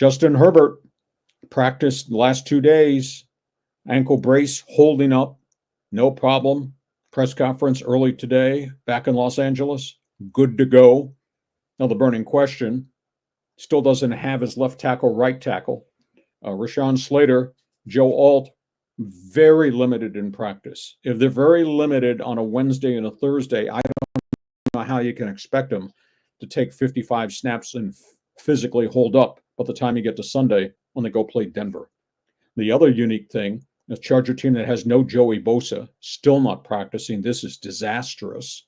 Justin Herbert practiced the last 2 days, ankle brace holding up, no problem. Press conference early today, back in Los Angeles, good to go. Now, the burning question, still doesn't have his left tackle, right tackle. Rashawn Slater, Joe Alt, very limited in practice. If they're very limited on a Wednesday and a Thursday, I don't know how you can expect them to take 55 snaps and physically hold up by the time you get to Sunday when they go play Denver. The other unique thing, a Charger team that has no Joey Bosa, still not practicing. This is disastrous.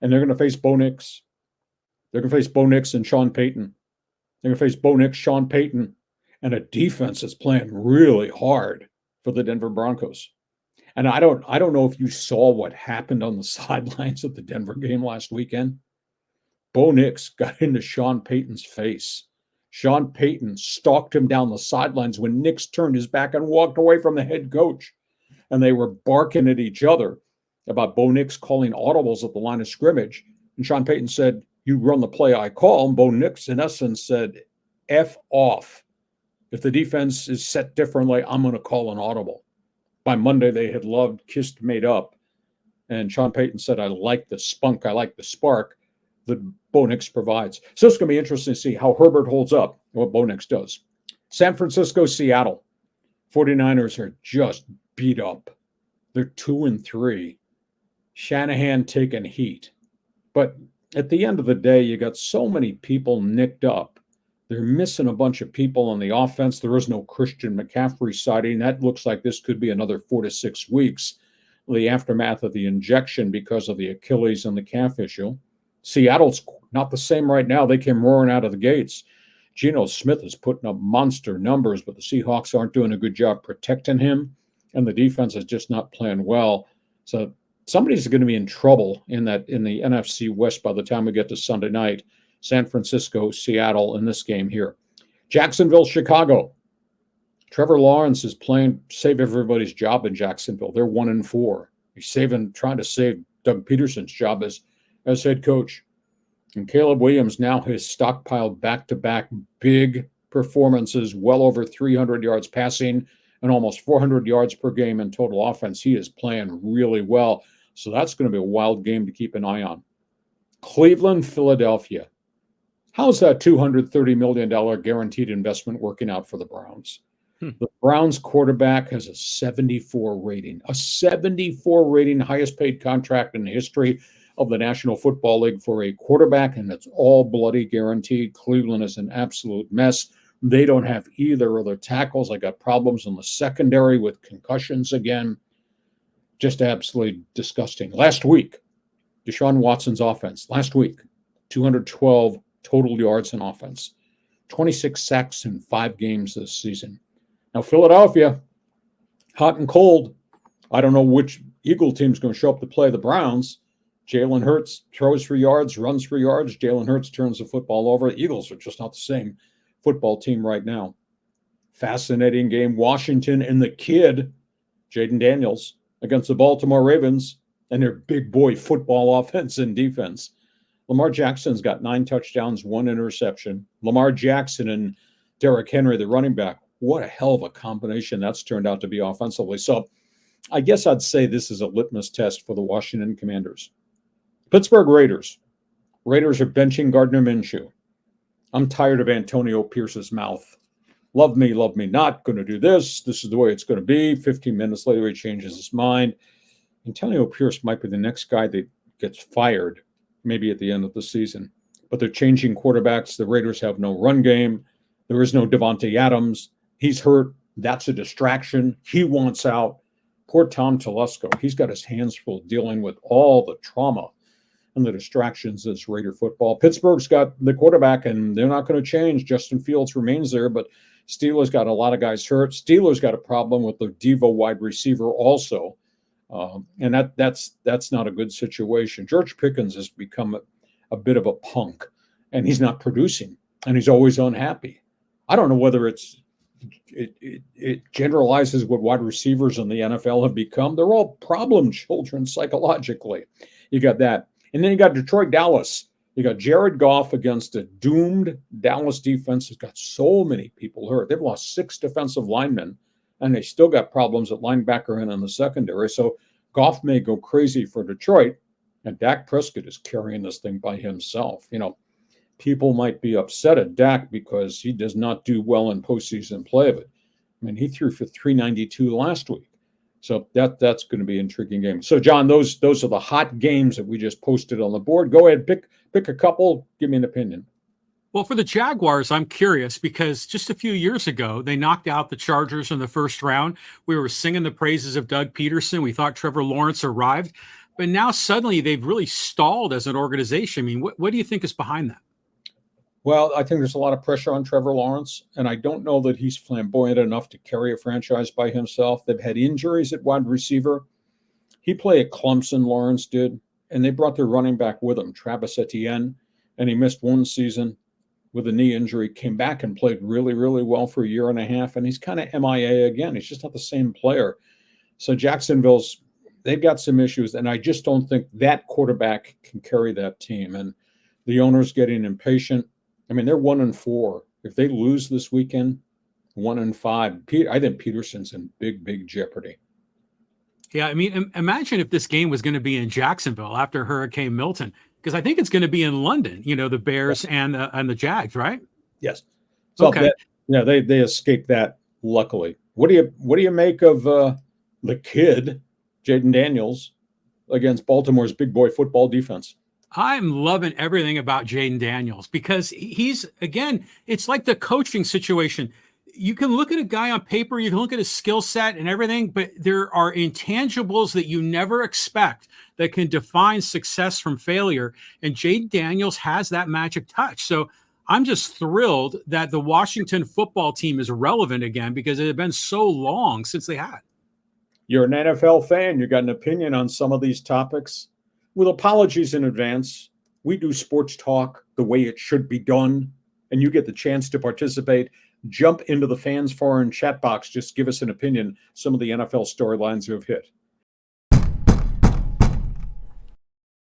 And they're going to face Bo Nix. They're going to face Bo Nix and Sean Payton. They're going to face Bo Nix, Sean Payton, and a defense that's playing really hard for the Denver Broncos. And I don't know if you saw what happened on the sidelines of the Denver game last weekend. Bo Nix got into Sean Payton's face. Sean Payton stalked him down the sidelines when Nix turned his back and walked away from the head coach. And they were barking at each other about Bo Nix calling audibles at the line of scrimmage. And Sean Payton said, "You run the play I call." And Bo Nix, in essence, said, "F off. If the defense is set differently, I'm going to call an audible." By Monday, they had loved, kissed, made up. And Sean Payton said, "I like the spunk. I like the spark that Bo Nix provides." So it's going to be interesting to see how Herbert holds up and what Bo Nix does. San Francisco, Seattle. 49ers are just beat up. They're 2-3. Shanahan taking heat. But at the end of the day, you got so many people nicked up. They're missing a bunch of people on the offense. There is no Christian McCaffrey sighting. That looks like this could be another 4 to 6 weeks, the aftermath of the injection because of the Achilles and the calf issue. Seattle's not the same right now. They came roaring out of the gates. Geno Smith is putting up monster numbers, but the Seahawks aren't doing a good job protecting him, and the defense is just not playing well. So somebody's going to be in trouble in the NFC West by the time we get to Sunday night. San Francisco, Seattle in this game here. Jacksonville, Chicago. Trevor Lawrence is playing save everybody's job in Jacksonville. They're 1-4. He's trying to save Doug Peterson's job as head coach. And Caleb Williams now has stockpiled back-to-back big performances, well over 300 yards passing and almost 400 yards per game in total offense. He is playing really well. So that's going to be a wild game to keep an eye on. Cleveland, Philadelphia. How's that $230 million guaranteed investment working out for the Browns? The Browns quarterback has a 74 rating, highest paid contract in the history of the National Football League for a quarterback, and it's all bloody guaranteed. Cleveland is an absolute mess. They don't have either of their tackles. I got problems in the secondary with concussions again. Just absolutely disgusting. Last week, Deshaun Watson's offense, 212 total yards in offense, 26 sacks in 5 games this season. Now, Philadelphia, hot and cold. I don't know which Eagle team's going to show up to play the Browns. Jalen Hurts throws for yards, runs for yards. Jalen Hurts turns the football over. The Eagles are just not the same football team right now. Fascinating game. Washington and the kid, Jayden Daniels, against the Baltimore Ravens and their big boy football offense and defense. Lamar Jackson's got 9 touchdowns, 1 interception. Lamar Jackson and Derrick Henry, the running back. What a hell of a combination that's turned out to be offensively. So I guess I'd say this is a litmus test for the Washington Commanders. Pittsburgh Raiders. Raiders are benching Gardner Minshew. I'm tired of Antonio Pierce's mouth. Love me, not going to do this. This is the way it's going to be. 15 minutes later, he changes his mind. Antonio Pierce might be the next guy that gets fired, maybe at the end of the season. But they're changing quarterbacks. The Raiders have no run game. There is no Devontae Adams. He's hurt. That's a distraction. He wants out. Poor Tom Telesco. He's got his hands full dealing with all the trauma and the distractions as Raider football. Pittsburgh's got the quarterback, and they're not going to change. Justin Fields remains there, but Steelers got a lot of guys hurt. Steelers got a problem with the Devo wide receiver also, and that's not a good situation. George Pickens has become a bit of a punk, and he's not producing, and he's always unhappy. I don't know whether it generalizes what wide receivers in the NFL have become. They're all problem children psychologically. You got that. And then you got Detroit, Dallas. You got Jared Goff against a doomed Dallas defense who's got so many people hurt. They've lost 6 defensive linemen, and they still got problems at linebacker and in the secondary. So Goff may go crazy for Detroit, and Dak Prescott is carrying this thing by himself. People might be upset at Dak because he does not do well in postseason play, but I mean, he threw for 392 last week. So that's going to be an intriguing game. So, John, those are the hot games that we just posted on the board. Go ahead, pick a couple. Give me an opinion. Well, for the Jaguars, I'm curious because just a few years ago, they knocked out the Chargers in the first round. We were singing the praises of Doug Peterson. We thought Trevor Lawrence arrived. But now suddenly they've really stalled as an organization. I mean, what do you think is behind that? Well, I think there's a lot of pressure on Trevor Lawrence, and I don't know that he's flamboyant enough to carry a franchise by himself. They've had injuries at wide receiver. He played at Clemson, Lawrence did, and they brought their running back with him, Travis Etienne, and he missed one season with a knee injury, came back and played really, really well for a year and a half, and he's kind of MIA again. He's just not the same player. So they've got some issues, and I just don't think that quarterback can carry that team. And the owner's getting impatient. I mean, they're 1-4. If they lose this weekend, 1-5. I think Peterson's in big, big jeopardy. Yeah, I mean, imagine if this game was going to be in Jacksonville after Hurricane Milton, because I think it's going to be in London. The Bears and the Jags, right? Yes. So okay. They escaped that luckily. What do you make of the kid, Jayden Daniels, against Baltimore's big boy football defense? I'm loving everything about Jayden Daniels because it's like the coaching situation. You can look at a guy on paper, you can look at his skill set and everything, but there are intangibles that you never expect that can define success from failure. And Jayden Daniels has that magic touch. So I'm just thrilled that the Washington football team is relevant again because it had been so long since they had. You're an NFL fan. You got an opinion on some of these topics. With apologies in advance, we do sports talk the way it should be done, and you get the chance to participate. Jump into the Fans Forum chat box. Just give us an opinion. Some of the NFL storylines you have hit.